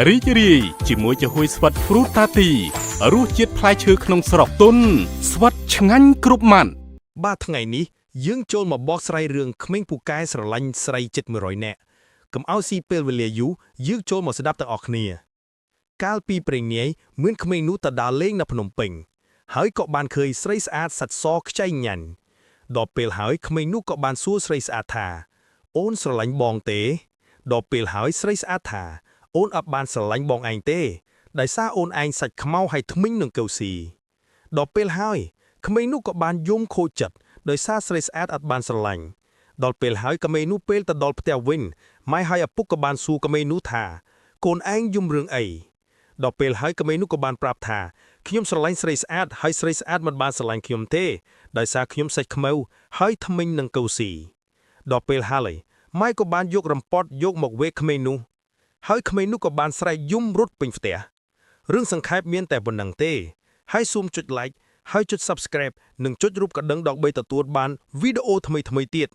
រីករាយជាមួយចំហុយស្វិតហ្វ្រូតាទីរសជាតិផ្លែឈើក្នុងស្រុកទុនស្វិតឆ្ងាញ់គ្រប់ម៉ាត់បាទថ្ងៃនេះយើងចូលមកបកស្រាយរឿងក្មេងពូកែស្រឡាញ់ស្រីជិត100នាក់កុំឲ្យស៊ីពេលវេលាយូរយើងចូលមកស្ដាប់ទាំងអស់គ្នាកាលពីព្រេងនាយមានក្មេងនោះទៅដើរលេងនៅភ្នំពេញហើយក៏បានឃើញស្រីស្អាតសាច់សខ្ចីញ៉ាញ់ដល់ពេលហើយក្មេងនោះក៏បានសួរស្រីស្អាតថាអូនស្រឡាញ់បងទេដល់ពេលហើយស្រីស្អាតថាអូនអត់បានស្រឡាញ់បងឯងទេដោយសារអូនឯងសាច់ខ្មៅហើយធ្មេញនឹងកៅស៊ីដល់ពេលហើយក្មេងនោះក៏បានយំខូចចិត្តដោយសារស្រីស្អាតអត់បានស្រឡាញ់ដល់ពេលហើយក្មេងនោះពេលទៅដល់ផ្ទះវិញម៉ែហើយឪពុកក៏បានសួរក្មេងនោះថាកូនឯងយំរឿងអីដល់ពេលហើយក្មេងនោះក៏បានប្រាប់ថាខ្ញុំស្រឡាញ់ស្រីស្អាតហើយស្រីស្អាតមិនបានស្រឡាញ់ខ្ញុំទេដោយសារខ្ញុំសាច់ខ្មៅហើយធ្មេញនឹងកៅស៊ីដល់ពេលហើយម៉ែក៏បានយករំពាត់យកមកវេក្មេងនោះហើយក្មេងនោះក៏បានស្រែកយំរត់ពេញផ្ទះរឿងសង្ខេបមានតែប៉ុណ្្នឹងទេហើយសូមចុច like ហើយចុច subscribe និងចុចរូបកណ្ដឹងដក3ទទួលបានវីដេអូថ្មីៗទៀត